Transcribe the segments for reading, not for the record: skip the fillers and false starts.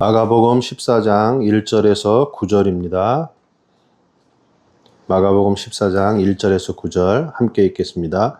마가복음 14장 1절에서 9절입니다. 마가복음 14장 1절에서 9절 함께 읽겠습니다.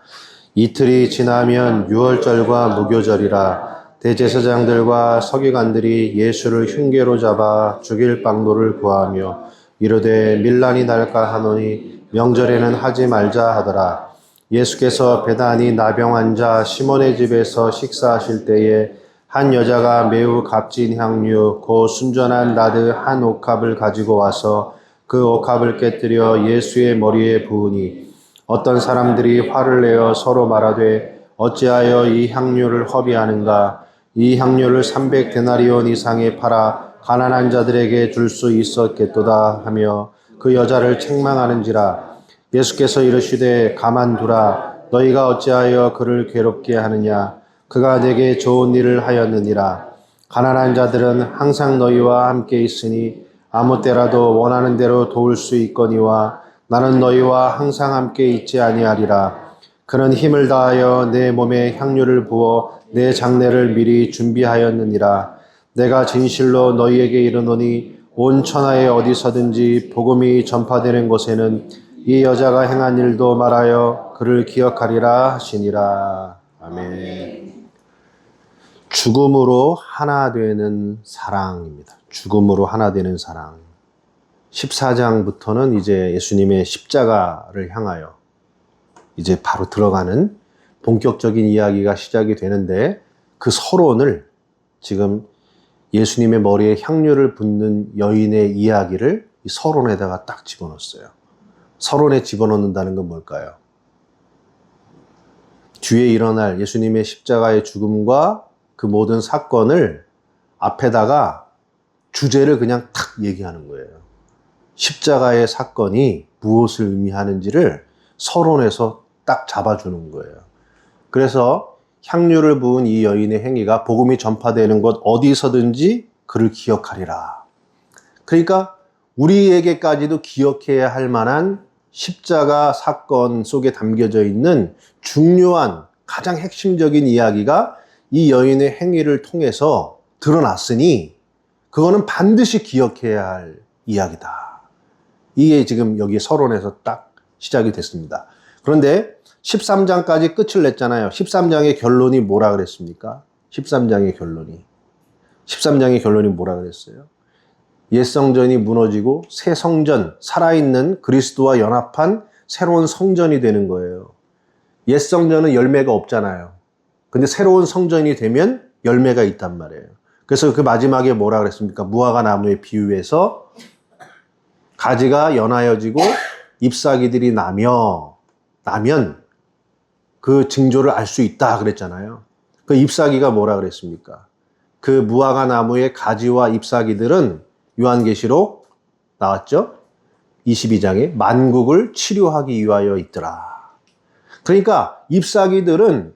이틀이 지나면 유월절과 무교절이라 대제사장들과 서기관들이 예수를 흉계로 잡아 죽일 방도를 구하며 이르되 밀란이 날까 하노니 명절에는 하지 말자 하더라. 예수께서 베다니 나병 환자 시몬의 집에서 식사하실 때에 한 여자가 매우 값진 향유 곧 순전한 나드 한 옥합을 가지고 와서 그 옥합을 깨뜨려 예수의 머리에 부으니 어떤 사람들이 화를 내어 서로 말하되 어찌하여 이 향유를 허비하는가. 이 향유를 300데나리온 이상에 팔아 가난한 자들에게 줄 수 있었겠도다 하며 그 여자를 책망하는지라. 예수께서 이르시되 가만두라. 너희가 어찌하여 그를 괴롭게 하느냐. 그가 내게 좋은 일을 하였느니라. 가난한 자들은 항상 너희와 함께 있으니 아무 때라도 원하는 대로 도울 수 있거니와 나는 너희와 항상 함께 있지 아니하리라. 그는 힘을 다하여 내 몸에 향유를 부어 내 장례를 미리 준비하였느니라. 내가 진실로 너희에게 이르노니 온 천하에 어디서든지 복음이 전파되는 곳에는 이 여자가 행한 일도 말하여 그를 기억하리라 하시니라. 아멘. 죽음으로 하나 되는 사랑입니다. 죽음으로 하나 되는 사랑. 14장부터는 이제 예수님의 십자가를 향하여 이제 바로 들어가는 본격적인 이야기가 시작이 되는데 그 서론을 지금 예수님의 머리에 향유를 붓는 여인의 이야기를 이 서론에다가 딱 집어넣었어요. 서론에 집어넣는다는 건 뭘까요? 뒤에 일어날 예수님의 십자가의 죽음과 그 모든 사건을 앞에다가 주제를 그냥 탁 얘기하는 거예요. 십자가의 사건이 무엇을 의미하는지를 서론에서 딱 잡아주는 거예요. 그래서 향유를 부은 이 여인의 행위가 복음이 전파되는 곳 어디서든지 그를 기억하리라. 그러니까 우리에게까지도 기억해야 할 만한 십자가 사건 속에 담겨져 있는 중요한 가장 핵심적인 이야기가 이 여인의 행위를 통해서 드러났으니 그거는 반드시 기억해야 할 이야기다. 이게 지금 여기 서론에서 딱 시작이 됐습니다. 그런데 13장까지 끝을 냈잖아요. 13장의 결론이 뭐라 그랬습니까? 13장의 결론이 뭐라 그랬어요? 옛 성전이 무너지고 새 성전, 살아있는 그리스도와 연합한 새로운 성전이 되는 거예요. 옛 성전은 열매가 없잖아요. 근데 새로운 성전이 되면 열매가 있단 말이에요. 그래서 그 마지막에 뭐라 그랬습니까? 무화과 나무에 비유해서 가지가 연하여지고 잎사귀들이 나면 그 징조를 알 수 있다 그랬잖아요. 그 잎사귀가 뭐라 그랬습니까? 그 무화과 나무의 가지와 잎사귀들은 요한계시록 나왔죠? 22장에 만국을 치료하기 위하여 있더라. 그러니까 잎사귀들은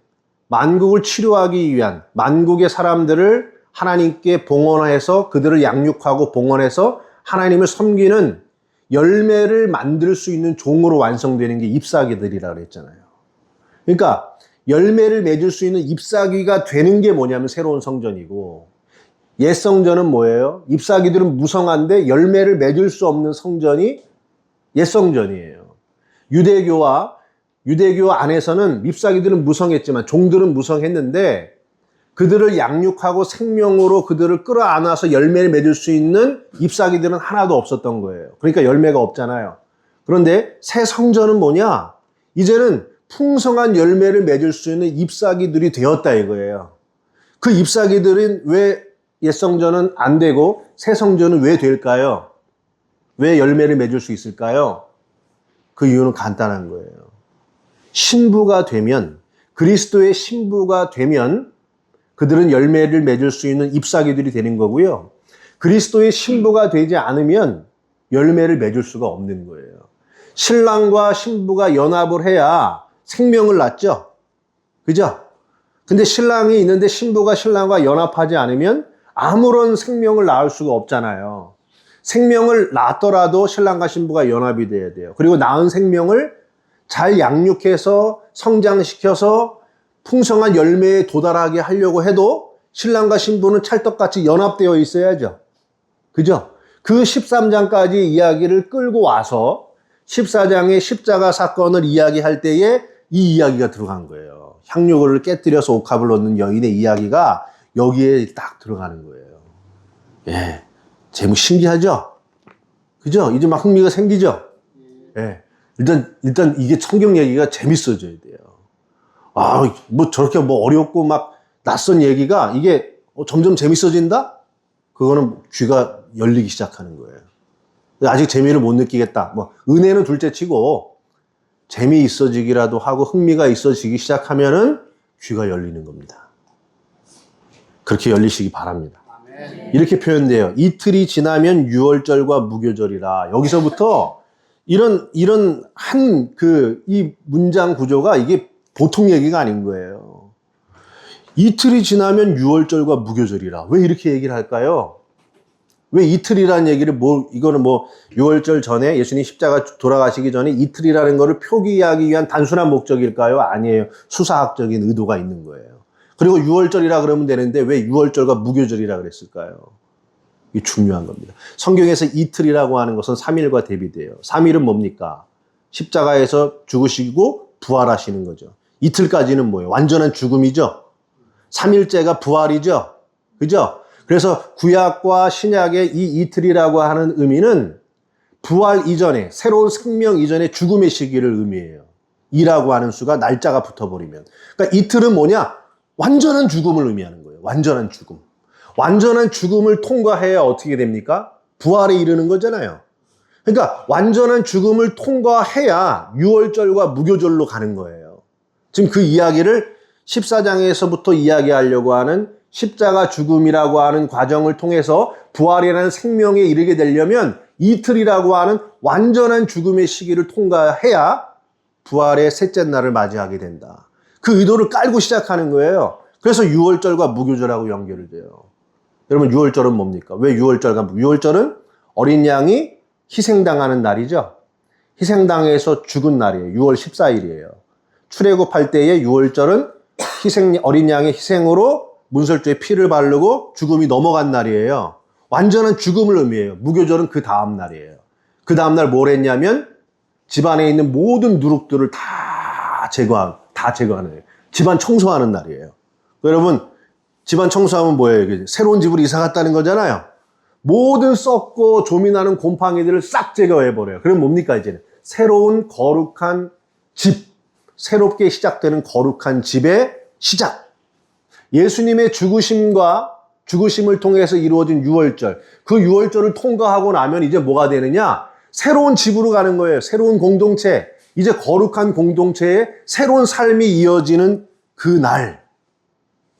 만국을 치료하기 위한 만국의 사람들을 하나님께 봉헌해서 그들을 양육하고 봉헌해서 하나님을 섬기는 열매를 만들 수 있는 종으로 완성되는 게 잎사귀들이라고 그랬잖아요. 그러니까 열매를 맺을 수 있는 잎사귀가 되는 게 뭐냐면 새로운 성전이고 옛 성전은 뭐예요? 잎사귀들은 무성한데 열매를 맺을 수 없는 성전이 옛 성전이에요. 유대교 안에서는 잎사귀들은 무성했지만 종들은 무성했는데 그들을 양육하고 생명으로 그들을 끌어안아서 열매를 맺을 수 있는 잎사귀들은 하나도 없었던 거예요. 그러니까 열매가 없잖아요. 그런데 새 성전은 뭐냐? 이제는 풍성한 열매를 맺을 수 있는 잎사귀들이 되었다 이거예요. 그 잎사귀들은 왜 옛 성전은 안 되고 새 성전은 왜 될까요? 왜 열매를 맺을 수 있을까요? 그 이유는 간단한 거예요. 신부가 되면, 그리스도의 신부가 되면 그들은 열매를 맺을 수 있는 잎사귀들이 되는 거고요. 그리스도의 신부가 되지 않으면 열매를 맺을 수가 없는 거예요. 신랑과 신부가 연합을 해야 생명을 낳죠. 그죠? 근데 신랑이 있는데 신부가 신랑과 연합하지 않으면 아무런 생명을 낳을 수가 없잖아요. 생명을 낳더라도 신랑과 신부가 연합이 돼야 돼요. 그리고 낳은 생명을 잘 양육해서 성장시켜서 풍성한 열매에 도달하게 하려고 해도 신랑과 신부는 찰떡같이 연합되어 있어야죠. 그죠? 그 13장까지 이야기를 끌고 와서 14장의 십자가 사건을 이야기할 때에 이 이야기가 들어간 거예요. 향료를 깨뜨려서 옥합을 놓는 여인의 이야기가 여기에 딱 들어가는 거예요. 예. 제목 신기하죠? 그죠? 이제 막 흥미가 생기죠? 예. 일단 이게 성경 얘기가 재밌어져야 돼요. 뭐 저렇게 뭐 어렵고 막 낯선 얘기가 이게 점점 재밌어진다? 그거는 귀가 열리기 시작하는 거예요. 아직 재미를 못 느끼겠다. 뭐 은혜는 둘째 치고 재미있어지기라도 하고 흥미가 있어지기 시작하면은 귀가 열리는 겁니다. 그렇게 열리시기 바랍니다. 이렇게 표현돼요. 이틀이 지나면 유월절과 무교절이라. 여기서부터 이런 이 문장 구조가 이게 보통 얘기가 아닌 거예요. 이틀이 지나면 유월절과 무교절이라. 왜 이렇게 얘기를 할까요? 왜 이틀이라는 얘기를 이거는 유월절 전에 예수님 십자가 돌아가시기 전에 이틀이라는 거를 표기하기 위한 단순한 목적일까요? 아니에요. 수사학적인 의도가 있는 거예요. 그리고 유월절이라 그러면 되는데 왜 유월절과 무교절이라 그랬을까요? 이게 중요한 겁니다. 성경에서 이틀이라고 하는 것은 3일과 대비돼요. 3일은 뭡니까? 십자가에서 죽으시고 부활하시는 거죠. 이틀까지는 뭐예요? 완전한 죽음이죠. 3일째가 부활이죠. 그죠? 그래서 구약과 신약의 이 이틀이라고 하는 의미는 부활 이전에, 새로운 생명 이전에 죽음의 시기를 의미해요. 이라고 하는 수가 날짜가 붙어버리면. 그러니까 이틀은 뭐냐? 완전한 죽음을 의미하는 거예요. 완전한 죽음. 완전한 죽음을 통과해야 어떻게 됩니까? 부활에 이르는 거잖아요. 그러니까 완전한 죽음을 통과해야 유월절과 무교절로 가는 거예요. 지금 그 이야기를 14장에서부터 이야기하려고 하는 십자가 죽음이라고 하는 과정을 통해서 부활이라는 생명에 이르게 되려면 이틀이라고 하는 완전한 죽음의 시기를 통과해야 부활의 셋째 날을 맞이하게 된다. 그 의도를 깔고 시작하는 거예요. 그래서 유월절과 무교절하고 연결이 돼요. 여러분 유월절은 뭡니까? 왜 유월절은 어린 양이 희생당하는 날이죠. 희생당해서 죽은 날이에요. 6월 14일이에요. 출애굽할 때의 유월절은 어린 양의 희생으로 문설주에 피를 바르고 죽음이 넘어간 날이에요. 완전한 죽음을 의미해요. 무교절은 그 다음 날이에요. 그 다음 날 뭘 했냐면 집안에 있는 모든 누룩들을 다 제거하는 거예요. 집안 청소하는 날이에요. 여러분 집안 청소하면 뭐예요? 새로운 집으로 이사 갔다는 거잖아요. 모든 썩고 조민하는 곰팡이들을 싹 제거해버려요. 그럼 뭡니까 이제는? 새로운 거룩한 집, 새롭게 시작되는 거룩한 집의 시작. 예수님의 죽으심을 통해서 이루어진 유월절, 그 유월절을 통과하고 나면 이제 뭐가 되느냐? 새로운 집으로 가는 거예요. 새로운 공동체, 이제 거룩한 공동체에 새로운 삶이 이어지는 그 날,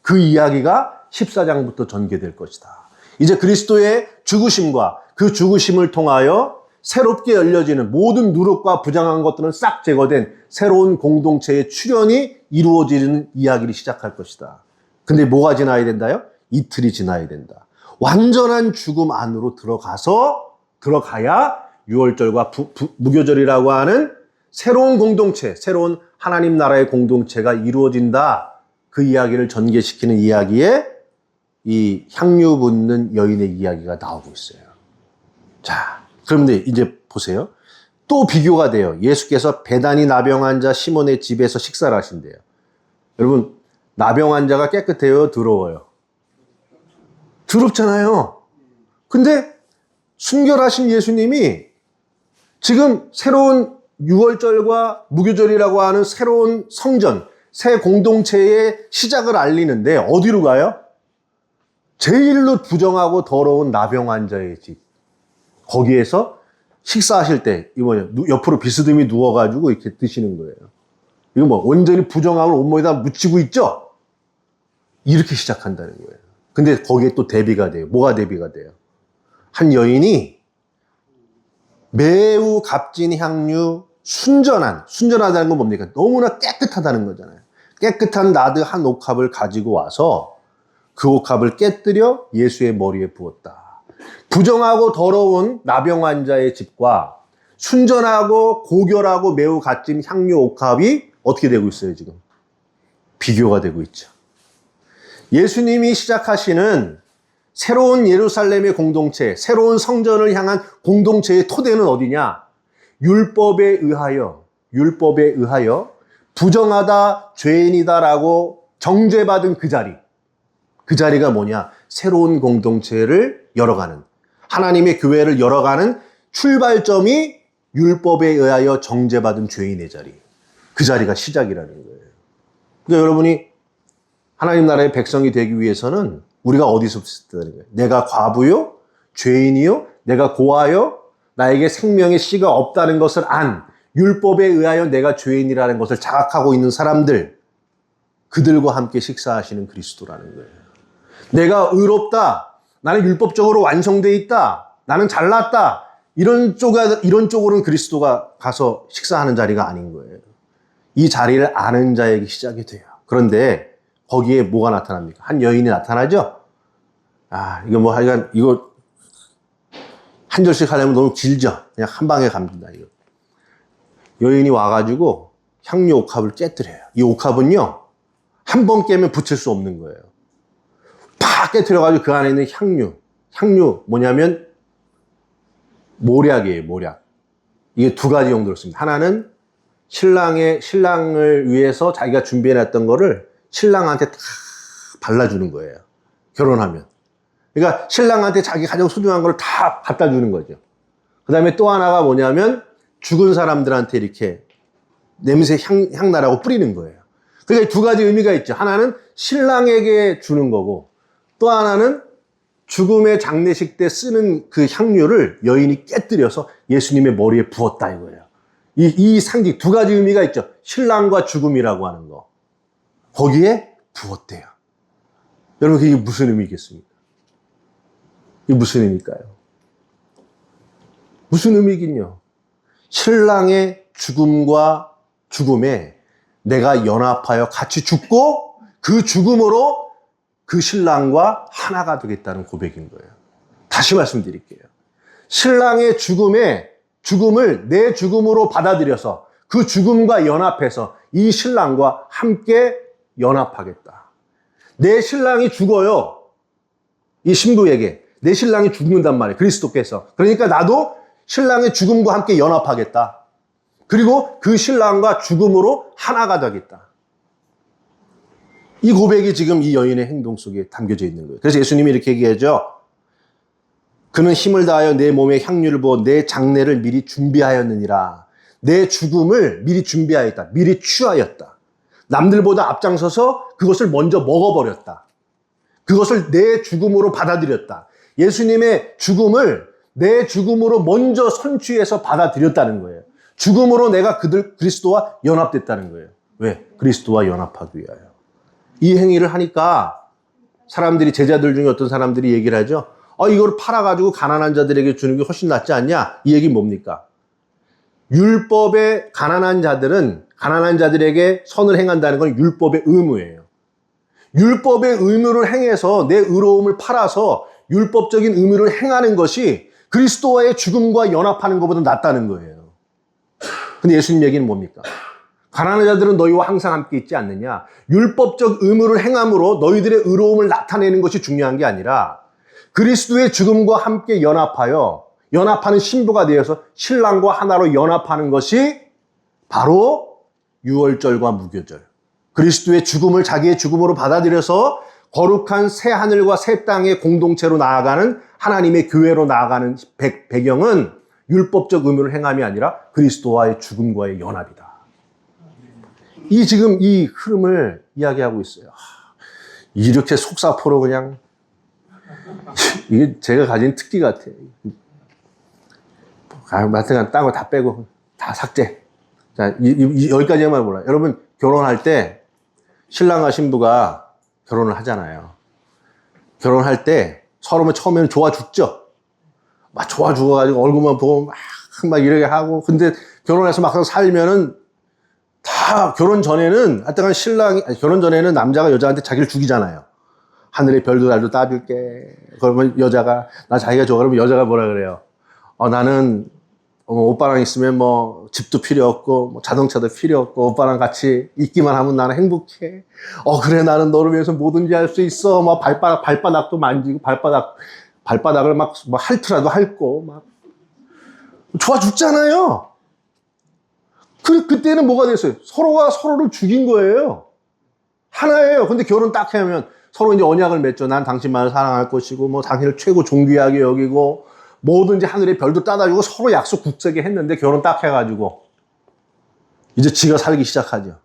그 이야기가 14장부터 전개될 것이다. 이제 그리스도의 죽으심과 그 죽으심을 통하여 새롭게 열려지는 모든 누룩과 부정한 것들은 싹 제거된 새로운 공동체의 출현이 이루어지는 이야기를 시작할 것이다. 근데 뭐가 지나야 된다요? 이틀이 지나야 된다. 완전한 죽음 안으로 들어가야 유월절과 무교절이라고 하는 새로운 공동체, 새로운 하나님 나라의 공동체가 이루어진다. 그 이야기를 전개시키는 이야기에 이 향유 붓는 여인의 이야기가 나오고 있어요. 자, 그런데 이제 보세요. 또 비교가 돼요. 예수께서 배단이 나병 환자 시몬의 집에서 식사를 하신대요. 여러분, 나병 환자가 깨끗해요? 더러워요? 더럽잖아요. 근데 순결하신 예수님이 지금 새로운 유월절과 무교절이라고 하는 새로운 성전, 새 공동체의 시작을 알리는데 어디로 가요? 제일로 부정하고 더러운 나병 환자의 집. 거기에서 식사하실 때 옆으로 비스듬히 누워가지고 이렇게 드시는 거예요. 이거 온전히 부정함을 온몸에다 묻히고 있죠? 이렇게 시작한다는 거예요. 근데 거기에 또 대비가 돼요. 뭐가 대비가 돼요? 한 여인이 매우 값진 향유, 순전하다는 건 뭡니까? 너무나 깨끗하다는 거잖아요. 깨끗한 나드 한 옥합을 가지고 와서 그 옥합을 깨뜨려 예수의 머리에 부었다. 부정하고 더러운 나병 환자의 집과 순전하고 고결하고 매우 값진 향유 옥합이 어떻게 되고 있어요, 지금? 비교가 되고 있죠. 예수님이 시작하시는 새로운 예루살렘의 공동체, 새로운 성전을 향한 공동체의 토대는 어디냐? 율법에 의하여 부정하다, 죄인이다라고 정죄받은 그 자리. 그 자리가 뭐냐? 새로운 공동체를 열어가는, 하나님의 교회를 열어가는 출발점이 율법에 의하여 정죄받은 죄인의 자리. 그 자리가 시작이라는 거예요. 그러니까 여러분이 하나님 나라의 백성이 되기 위해서는 우리가 어디서부터 되는 거예요? 내가 과부요? 죄인이요? 내가 고아요? 나에게 생명의 씨가 없다는 것을 안, 율법에 의하여 내가 죄인이라는 것을 자각하고 있는 사람들, 그들과 함께 식사하시는 그리스도라는 거예요. 내가 의롭다, 나는 율법적으로 완성되어 있다, 나는 잘났다, 이런 쪽으로는 그리스도가 가서 식사하는 자리가 아닌 거예요. 이 자리를 아는 자에게 시작이 돼요. 그런데 거기에 뭐가 나타납니까? 한 여인이 나타나죠? 하여간 이거 한 절씩 하려면 너무 길죠? 그냥 한 방에 갑니다, 이거. 여인이 와가지고 향유 옥합을 깨뜨려요. 이 옥합은요, 한 번 깨면 붙일 수 없는 거예요. 팍 깨뜨려가지고 그 안에 있는 향유 뭐냐면 모략이에요, 모략. 이게 두 가지 용도로 씁니다. 하나는 신랑을 위해서 자기가 준비해놨던 거를 신랑한테 다 발라주는 거예요. 결혼하면. 그러니까 신랑한테 자기 가장 소중한 걸 다 갖다 주는 거죠. 그 다음에 또 하나가 뭐냐면 죽은 사람들한테 이렇게 냄새 향 나라고 뿌리는 거예요. 그러니까 두 가지 의미가 있죠. 하나는 신랑에게 주는 거고, 또 하나는 죽음의 장례식 때 쓰는 그 향유를 여인이 깨뜨려서 예수님의 머리에 부었다 이거예요. 이 상징 두 가지 의미가 있죠. 신랑과 죽음이라고 하는 거. 거기에 부었대요. 여러분, 그게 무슨 의미겠습니까? 이게 무슨 의미일까요? 무슨 의미긴요? 신랑의 죽음과 죽음에 내가 연합하여 같이 죽고 그 죽음으로 그 신랑과 하나가 되겠다는 고백인 거예요. 다시 말씀드릴게요. 신랑의 죽음을 내 죽음으로 받아들여서 그 죽음과 연합해서 이 신랑과 함께 연합하겠다. 내 신랑이 죽어요. 이 신부에게 내 신랑이 죽는단 말이에요. 그리스도께서. 그러니까 나도 신랑의 죽음과 함께 연합하겠다. 그리고 그 신랑과 죽음으로 하나가 되겠다. 이 고백이 지금 이 여인의 행동 속에 담겨져 있는 거예요. 그래서 예수님이 이렇게 얘기하죠. 그는 힘을 다하여 내 몸에 향유를 부어 내 장례를 미리 준비하였느니라. 내 죽음을 미리 준비하였다. 미리 취하였다. 남들보다 앞장서서 그것을 먼저 먹어버렸다. 그것을 내 죽음으로 받아들였다. 예수님의 죽음을 내 죽음으로 먼저 선취해서 받아들였다는 거예요. 죽음으로 내가 그리스도와 연합됐다는 거예요. 왜? 그리스도와 연합하기 위하여. 이 행위를 하니까 사람들이, 제자들 중에 어떤 사람들이 얘기를 하죠. 이걸 팔아가지고 가난한 자들에게 주는 게 훨씬 낫지 않냐? 이 얘기는 뭡니까? 율법의 가난한 자들에게 선을 행한다는 건 율법의 의무예요. 율법의 의무를 행해서 내 의로움을 팔아서 율법적인 의무를 행하는 것이 그리스도와의 죽음과 연합하는 것보다 낫다는 거예요. 근데 예수님 얘기는 뭡니까? 가난한 자들은 너희와 항상 함께 있지 않느냐? 율법적 의무를 행함으로 너희들의 의로움을 나타내는 것이 중요한 게 아니라 그리스도의 죽음과 함께 연합하는 신부가 되어서 신랑과 하나로 연합하는 것이 바로 유월절과 무교절. 그리스도의 죽음을 자기의 죽음으로 받아들여서 거룩한 새 하늘과 새 땅의 공동체로 나아가는 하나님의 교회로 나아가는 배경은 율법적 의무를 행함이 아니라 그리스도와의 죽음과의 연합이다. 지금 이 흐름을 이야기하고 있어요. 이렇게 속사포로 그냥 이게 제가 가진 특기 같아요. 마땅한 딴 거 다 빼고 다 삭제. 자, 여기까지만 몰라요. 여러분, 결혼할 때 신랑과 신부가 결혼을 하잖아요. 결혼할 때 서로 처음에는 좋아 죽죠. 막 좋아 죽어가지고 얼굴만 보고 막 이렇게 하고, 근데 결혼해서 막상 살면은 다 결혼 전에는 결혼 전에는 남자가 여자한테 자기를 죽이잖아요. 하늘의 별도 달도 따줄게. 그러면 여자가 나 자기가 좋아. 그러면 여자가 뭐라 그래요? 나는 오빠랑 있으면 뭐 집도 필요 없고 뭐 자동차도 필요 없고 오빠랑 같이 있기만 하면 나는 행복해. 그래 나는 너를 위해서 뭐든지 할 수 있어. 막 발바닥도 만지고 발바닥을 막 핥으라도 핥고 막 좋아 죽잖아요. 그때는 뭐가 됐어요? 서로가 서로를 죽인 거예요. 하나예요. 근데 결혼 딱 하면 서로 이제 언약을 맺죠. 난 당신만을 사랑할 것이고 뭐 당신을 최고 존귀하게 여기고 뭐든지 하늘의 별도 따다주고 서로 약속 굳세게 했는데 결혼 딱 해가지고 이제 지가 살기 시작하죠.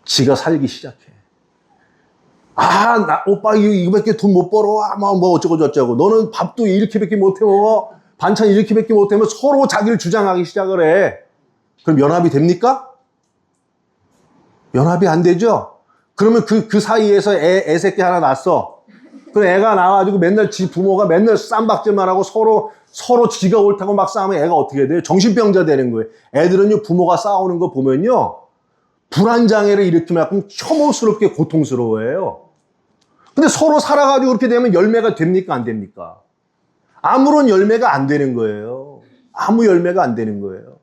지가 살기 시작해. 오빠 이거밖에 돈 못 벌어. 뭐 어쩌고 저쩌고. 너는 밥도 이렇게밖에 못 해 먹어. 반찬 이렇게밖에 못 해 먹어. 서로 자기를 주장하기 시작을 해. 그럼 연합이 됩니까? 연합이 안 되죠? 그러면 그 사이에서 애 새끼 하나 낳았어. 그 애가 나와가지고 맨날 지 부모가 맨날 쌈박질만 하고 서로 지가 옳다고 막 싸우면 애가 어떻게 돼요? 정신병자 되는 거예요. 애들은요, 부모가 싸우는 거 보면요, 불안장애를 일으키면 약간 혐오스럽게 고통스러워해요. 근데 서로 살아가지고 그렇게 되면 열매가 됩니까? 안 됩니까? 아무런 열매가 안 되는 거예요. 아무 열매가 안 되는 거예요.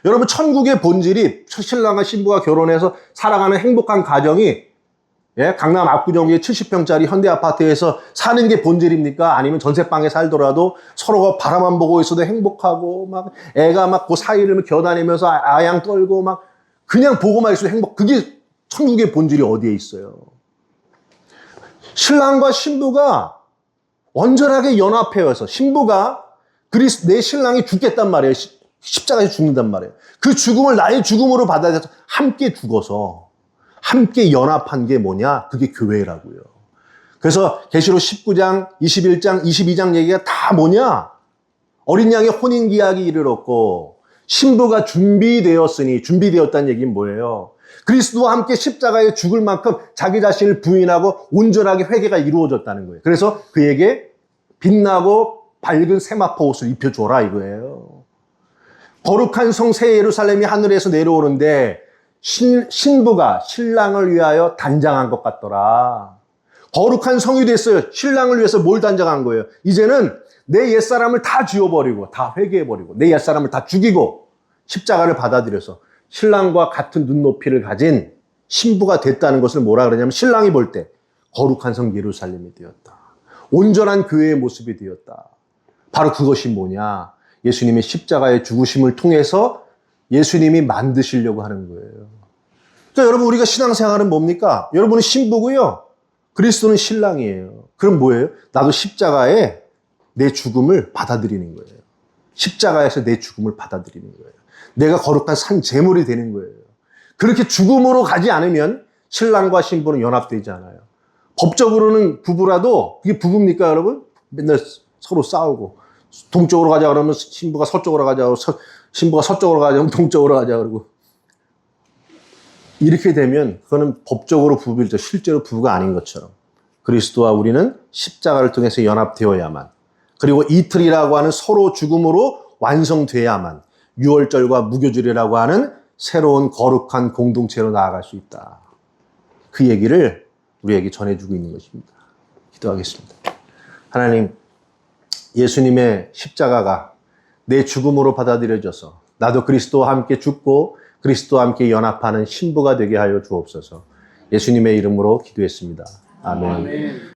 여러분, 천국의 본질이 신랑과 신부가 결혼해서 살아가는 행복한 가정이 강남 압구정의 70평짜리 현대아파트에서 사는 게 본질입니까? 아니면 전세방에 살더라도 서로가 바라만 보고 있어도 행복하고 막 애가 막 그 사이를 겨다니면서 아양 떨고 막 그냥 보고만 있어도 행복. 그게 천국의 본질이 어디에 있어요? 신랑과 신부가 온전하게 연합해서 신부가 내 신랑이 죽겠단 말이에요. 십자가에서 죽는단 말이에요. 그 죽음을 나의 죽음으로 받아들여서 함께 죽어서 함께 연합한 게 뭐냐? 그게 교회라고요. 그래서 계시록 19장, 21장, 22장 얘기가 다 뭐냐? 어린 양의 혼인기약이 이르렀고 신부가 준비되었다는 얘기는 뭐예요? 그리스도와 함께 십자가에 죽을 만큼 자기 자신을 부인하고 온전하게 회개가 이루어졌다는 거예요. 그래서 그에게 빛나고 밝은 세마포 옷을 입혀줘라 이거예요. 거룩한 성 새 예루살렘이 하늘에서 내려오는데 신부가 신랑을 위하여 단장한 것 같더라. 거룩한 성이 됐어요. 신랑을 위해서 뭘 단장한 거예요? 이제는 내 옛사람을 다 지워버리고 다 회개해버리고 내 옛사람을 다 죽이고 십자가를 받아들여서 신랑과 같은 눈높이를 가진 신부가 됐다는 것을 뭐라 그러냐면 신랑이 볼 때 거룩한 성 예루살렘이 되었다. 온전한 교회의 모습이 되었다. 바로 그것이 뭐냐? 예수님의 십자가의 죽으심을 통해서 예수님이 만드시려고 하는 거예요. 그러니까 여러분 우리가 신앙생활은 뭡니까? 여러분은 신부고요. 그리스도는 신랑이에요. 그럼 뭐예요? 나도 십자가에 내 죽음을 받아들이는 거예요. 십자가에서 내 죽음을 받아들이는 거예요. 내가 거룩한 산 제물이 되는 거예요. 그렇게 죽음으로 가지 않으면 신랑과 신부는 연합되지 않아요. 법적으로는 부부라도 그게 부부입니까 여러분? 맨날 서로 싸우고 동쪽으로 가자 그러면 신부가 서쪽으로 가자 그러고 신부가 서쪽으로 가자 그러면 동쪽으로 가자 그러고 이렇게 되면 그거는 법적으로 부부일지 실제로 부부가 아닌 것처럼 그리스도와 우리는 십자가를 통해서 연합되어야만 그리고 이틀이라고 하는 서로 죽음으로 완성돼야만 유월절과 무교절이라고 하는 새로운 거룩한 공동체로 나아갈 수 있다. 그 얘기를 우리에게 전해주고 있는 것입니다. 기도하겠습니다. 하나님, 예수님의 십자가가 내 죽음으로 받아들여져서 나도 그리스도와 함께 죽고 그리스도와 함께 연합하는 신부가 되게 하여 주옵소서. 예수님의 이름으로 기도했습니다. 아멘.